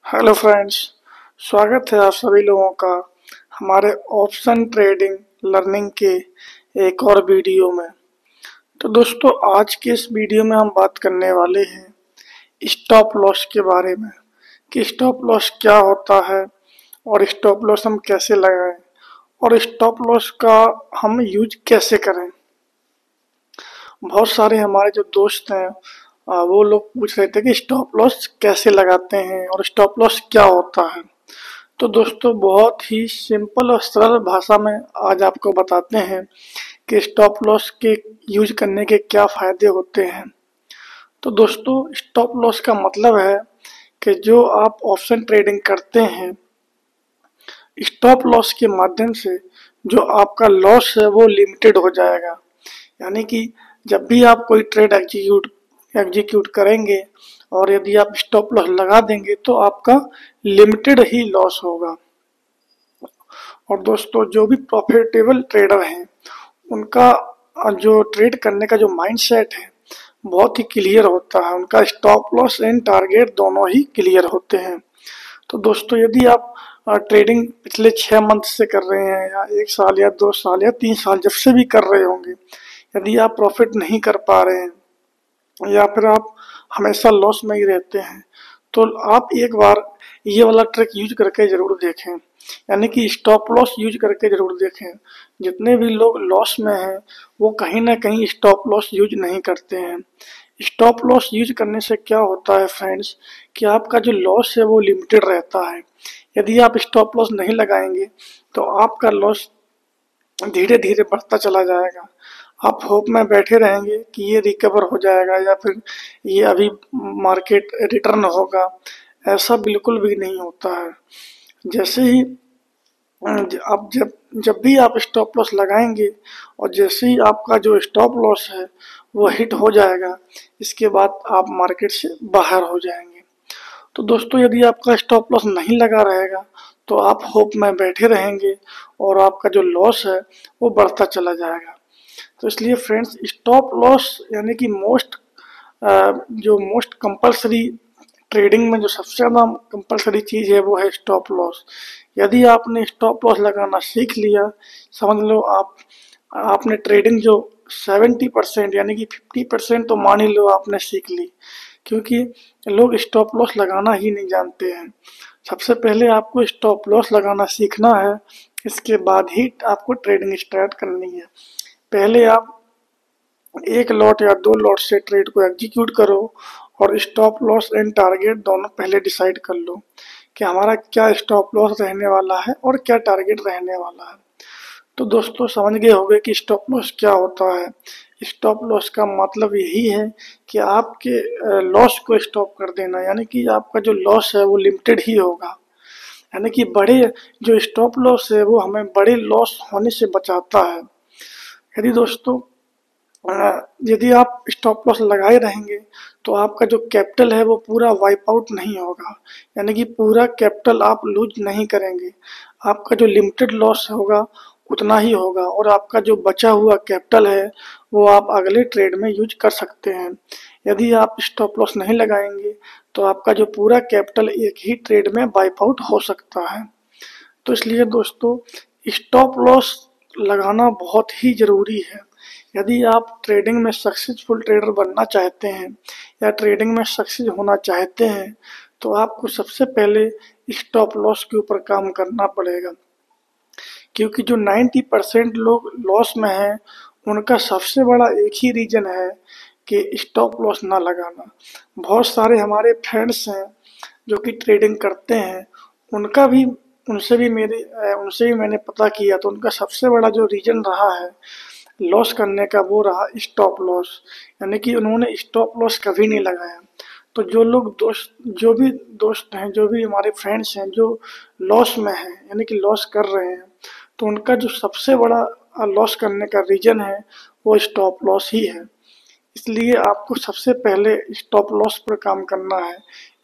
Hello friends, स्वागत है आप सभी लोगों का हमारे ऑप्शन ट्रेडिंग लर्निंग के एक और वीडियो में। तो दोस्तों, आज के इस वीडियो में हम बात करने वाले हैं स्टॉप लॉस के बारे में कि स्टॉप लॉस क्या होता है और स्टॉप लॉस हम कैसे लगाएं और स्टॉप लॉस का हम यूज कैसे करें। बहुत सारे हमारे जो दोस्त हैं वो लोग पूछ रहे थे कि स्टॉप लॉस कैसे लगाते हैं और स्टॉप लॉस क्या होता है। तो दोस्तों, बहुत ही सिंपल और सरल भाषा में आज आपको बताते हैं कि स्टॉप लॉस के यूज करने के क्या फायदे होते हैं। तो दोस्तों, स्टॉप लॉस का मतलब है कि जो आप ऑप्शन ट्रेडिंग करते हैं, स्टॉप लॉस के माध्यम से जो आपका लॉस है वो लिमिटेड हो जाएगा। यानी कि जब भी आप कोई ट्रेड एग्जीक्यूट करेंगे और यदि आप स्टॉप लॉस लगा देंगे तो आपका लिमिटेड ही लॉस होगा। और दोस्तों, जो भी प्रॉफिटेबल ट्रेडर हैं उनका जो ट्रेड करने का जो माइंडसेट है बहुत ही क्लियर होता है। उनका स्टॉप लॉस एंड टारगेट दोनों ही क्लियर होते हैं। तो दोस्तों, यदि आप ट्रेडिंग पिछले 6 मंथ से कर रहे हैं या 1 साल या 2 साल या 3 साल जब से भी कर रहे होंगे, यदि आप प्रॉफिट नहीं कर पा रहे हैं या फिर आप हमेशा लॉस में ही रहते हैं, तो आप एक बार ये वाला ट्रिक यूज करके जरूर देखें। यानी कि स्टॉप लॉस यूज करके जरूर देखें। जितने भी लोग लॉस में हैं वो कहीं ना कहीं स्टॉप लॉस यूज नहीं करते हैं। स्टॉप लॉस यूज करने से क्या होता है फ्रेंड्स, कि आपका जो लॉस है वो लिमिटेड रहता है। यदि आप स्टॉप लॉस नहीं लगाएंगे तो आपका लॉस धीरे धीरे बढ़ता चला जाएगा। आप होप में बैठे रहेंगे कि ये रिकवर हो जाएगा या फिर ये अभी मार्केट रिटर्न होगा। ऐसा बिल्कुल भी नहीं होता है। जैसे ही आप जब भी आप स्टॉप लॉस लगाएंगे और जैसे ही आपका जो स्टॉप लॉस है वो हिट हो जाएगा, इसके बाद आप मार्केट से बाहर हो जाएंगे। तो दोस्तों, यदि आपका स्टॉप लॉस नहीं लगा रहेगा तो आप होप में बैठे रहेंगे और आपका जो लॉस है वो बढ़ता चला जाएगा। तो इसलिए फ्रेंड्स, स्टॉप लॉस यानी कि जो मोस्ट कंपलसरी ट्रेडिंग में जो सबसे ज़्यादा कंपलसरी चीज़ है वो है स्टॉप लॉस। यदि आपने स्टॉप लॉस लगाना सीख लिया, समझ लो आपने ट्रेडिंग जो 70% यानी कि 50% तो मान ही लो आपने सीख ली। क्योंकि लोग स्टॉप लॉस लगाना ही नहीं जानते हैं। सबसे पहले आपको स्टॉप लॉस लगाना सीखना है, इसके बाद ही आपको ट्रेडिंग स्टार्ट करनी है। पहले आप 1 लॉट या 2 लॉट से ट्रेड को एग्जीक्यूट करो और स्टॉप लॉस एंड टारगेट दोनों पहले डिसाइड कर लो कि हमारा क्या स्टॉप लॉस रहने वाला है और क्या टारगेट रहने वाला है। तो दोस्तों, समझ गए होंगे कि स्टॉप लॉस क्या होता है। स्टॉप लॉस का मतलब यही है कि आपके लॉस को स्टॉप कर देना, यानी कि आपका जो लॉस है वो लिमिटेड ही होगा। यानी कि बड़े जो स्टॉप लॉस है वो हमें बड़े लॉस होने से बचाता है। यदि दोस्तों यदि आप स्टॉप लॉस लगाए रहेंगे तो आपका जो कैपिटल है वो पूरा वाइप आउट नहीं होगा। यानी कि पूरा कैपिटल आप लूज नहीं करेंगे। आपका जो लिमिटेड लॉस होगा उतना ही होगा और आपका जो बचा हुआ कैपिटल है वो आप अगले ट्रेड में यूज कर सकते हैं। यदि आप स्टॉप लॉस नहीं लगाएंगे तो आपका जो पूरा कैपिटल एक ही ट्रेड में वाइप आउट हो सकता है। तो इसलिए दोस्तों, स्टॉप लॉस लगाना बहुत ही ज़रूरी है। यदि आप ट्रेडिंग में सक्सेसफुल ट्रेडर बनना चाहते हैं या ट्रेडिंग में सक्सेस होना चाहते हैं तो आपको सबसे पहले स्टॉप लॉस के ऊपर काम करना पड़ेगा। क्योंकि जो 90% लोग लॉस में हैं उनका सबसे बड़ा एक ही रीज़न है कि स्टॉप लॉस ना लगाना। बहुत सारे हमारे फ्रेंड्स हैं जो कि ट्रेडिंग करते हैं, उनका भी उनसे भी मैंने पता किया तो उनका सबसे बड़ा जो रीज़न रहा है लॉस करने का वो रहा स्टॉप लॉस। यानी कि उन्होंने स्टॉप लॉस कभी नहीं लगाया। तो जो भी दोस्त हैं, जो भी हमारे फ्रेंड्स हैं जो लॉस में हैं यानी कि लॉस कर रहे हैं, तो उनका जो सबसे बड़ा लॉस करने का रीज़न है वो स्टॉप लॉस ही है। इसलिए आपको सबसे पहले स्टॉप लॉस पर काम करना है,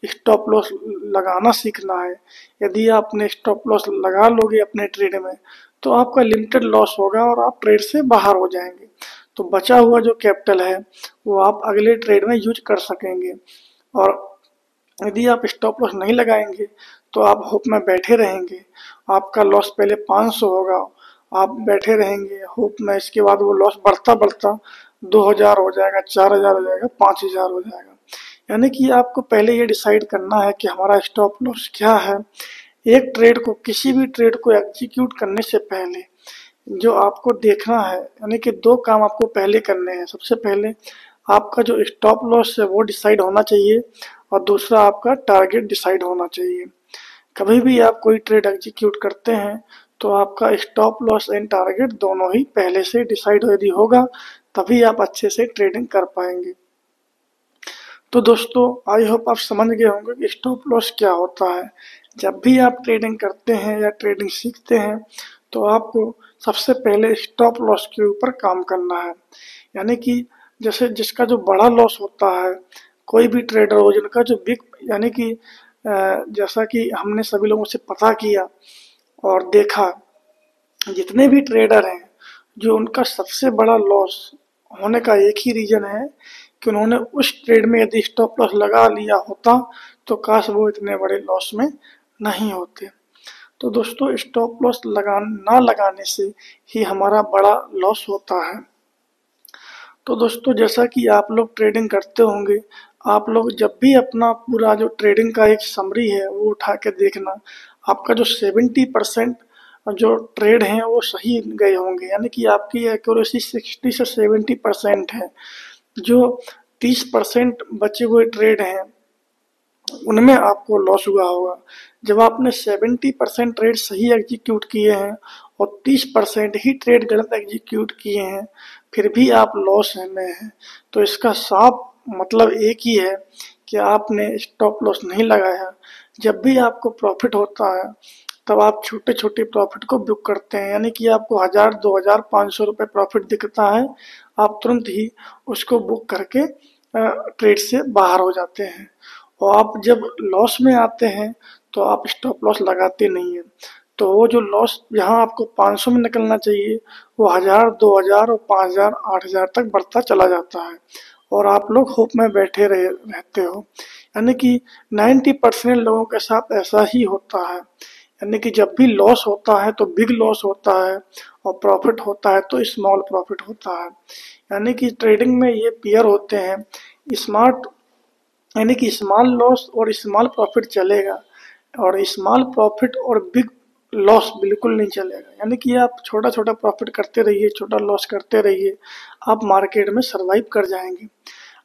स्टॉप लॉस लगाना सीखना है। यदि आपने स्टॉप लॉस लगा लोगे अपने ट्रेड में तो आपका लिमिटेड लॉस होगा और आप ट्रेड से बाहर हो जाएंगे। तो बचा हुआ जो कैपिटल है वो आप अगले ट्रेड में यूज कर सकेंगे। और यदि आप स्टॉप लॉस नहीं लगाएंगे तो आप होप में बैठे रहेंगे। आपका लॉस पहले 500 होगा, आप बैठे रहेंगे होप में, इसके बाद वो लॉस बढ़ता बढ़ता 2000 हो जाएगा, 4000 हो जाएगा, 5000 हो जाएगा। यानी कि आपको पहले ये डिसाइड करना है कि हमारा स्टॉप लॉस क्या है। एक ट्रेड को, किसी भी ट्रेड को एग्जीक्यूट करने से पहले जो आपको देखना है, यानी कि दो काम आपको पहले करने हैं। सबसे पहले आपका जो स्टॉप लॉस है वो डिसाइड होना चाहिए, और दूसरा आपका टारगेट डिसाइड होना चाहिए। कभी भी आप कोई ट्रेड एग्जीक्यूट करते हैं तो आपका स्टॉप लॉस एंड टारगेट दोनों ही पहले से डिसाइड यदि होगा, तभी आप अच्छे से ट्रेडिंग कर पाएंगे। तो दोस्तों, आई होप आप समझ गए होंगे कि स्टॉप लॉस क्या होता है। जब भी आप ट्रेडिंग करते हैं या ट्रेडिंग सीखते हैं तो आपको सबसे पहले स्टॉप लॉस के ऊपर काम करना है। यानी कि जैसे जिसका जो बड़ा लॉस होता है, कोई भी ट्रेडर हो जिनका जो बिग, यानी कि जैसा कि हमने सभी लोगों से पता किया और देखा, जितने भी ट्रेडर हैं जो उनका सबसे बड़ा लॉस होने का एक ही रीजन है कि उन्होंने उस ट्रेड में यदि स्टॉप लॉस लगा लिया होता तो काश वो इतने बड़े लॉस में नहीं होते। तो दोस्तों, स्टॉप लॉस ना लगाने से ही हमारा बड़ा लॉस होता है। तो दोस्तों, जैसा कि आप लोग ट्रेडिंग करते होंगे, आप लोग जब भी अपना पूरा जो ट्रेडिंग का एक समरी है वो उठा के देखना, आपका जो 70% जो ट्रेड हैं वो सही गए होंगे। यानी कि आपकी एक्यूरेसी 60 से 70% है। जो 30% बचे हुए ट्रेड हैं उनमें आपको लॉस हुआ होगा। जब आपने 70% ट्रेड सही एग्जीक्यूट किए हैं और 30% ही ट्रेड गलत एग्जीक्यूट किए हैं, फिर भी आप लॉस में हैं, तो इसका साफ मतलब एक ही है कि आपने स्टॉप लॉस नहीं लगाया। जब भी आपको प्रॉफिट होता है तब आप छोटे छोटे प्रॉफिट को बुक करते हैं। यानी कि आपको 1000, 2000, 500 रुपये प्रॉफिट दिखता है, आप तुरंत ही उसको बुक करके ट्रेड से बाहर हो जाते हैं। और आप जब लॉस में आते हैं तो आप स्टॉप लॉस लगाते नहीं हैं। तो वो जो लॉस जहां आपको 500 में निकलना चाहिए वो 1000, 2000 और 5000, 8000 तक बढ़ता चला जाता है, और आप लोग होप में बैठे रहते हो। यानी कि 90% लोगों के साथ ऐसा ही होता है। यानी कि जब भी लॉस होता है तो बिग लॉस होता है, और प्रॉफिट होता है तो स्मॉल प्रॉफिट होता है। यानी कि ट्रेडिंग में ये पेयर होते हैं, स्मार्ट, यानी कि स्मॉल लॉस और स्मॉल प्रॉफिट चलेगा, और स्मॉल प्रॉफिट और बिग लॉस बिल्कुल नहीं चलेगा। यानी कि आप छोटा छोटा प्रॉफिट करते रहिए, छोटा लॉस करते रहिए, आप मार्केट में सरवाइव कर जाएंगे।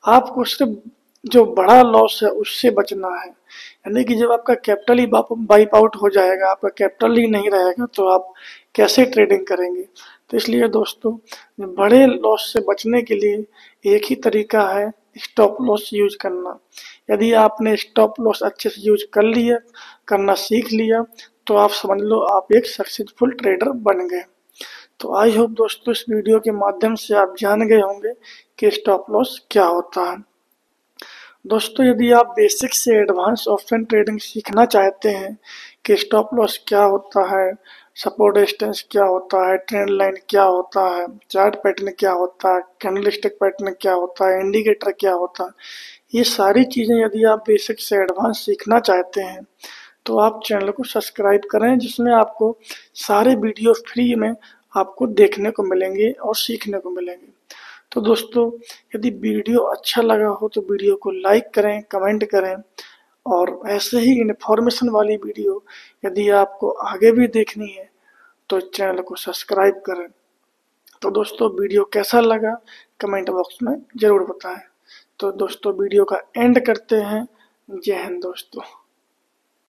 आपको सिर्फ जो बड़ा लॉस है उससे बचना है। यानी कि जब आपका कैपिटल ही वाइप आउट हो जाएगा, आपका कैपिटल ही नहीं रहेगा, तो आप कैसे ट्रेडिंग करेंगे। तो इसलिए दोस्तों, बड़े लॉस से बचने के लिए एक ही तरीका है, स्टॉप लॉस यूज करना। यदि आपने स्टॉप लॉस अच्छे से यूज कर लिया, करना सीख लिया, तो आप समझ लो आप एक सक्सेसफुल ट्रेडर बन गए। तो आई होप दोस्तों, इस वीडियो के माध्यम से आप जान गए होंगे कि स्टॉप लॉस क्या होता है। दोस्तों, यदि आप बेसिक से एडवांस ऑप्शन ट्रेडिंग सीखना चाहते हैं कि स्टॉप लॉस क्या होता है, सपोर्ट रेजिस्टेंस क्या होता है, ट्रेंड लाइन क्या होता है, चार्ट पैटर्न क्या होता है, कैंडलस्टिक पैटर्न क्या होता है, इंडिकेटर क्या होता है, ये सारी चीज़ें यदि आप बेसिक से एडवांस सीखना चाहते हैं तो आप चैनल को सब्सक्राइब करें, जिसमें आपको सारे वीडियो फ्री में आपको देखने को मिलेंगे और सीखने को मिलेंगे। तो दोस्तों, यदि वीडियो अच्छा लगा हो तो वीडियो को लाइक करें, कमेंट करें, और ऐसे ही इन्फॉर्मेशन वाली वीडियो यदि आपको आगे भी देखनी है तो चैनल को सब्सक्राइब करें। तो दोस्तों, वीडियो कैसा लगा कमेंट बॉक्स में ज़रूर बताएं। तो दोस्तों, वीडियो का एंड करते हैं। जय हिंद दोस्तों।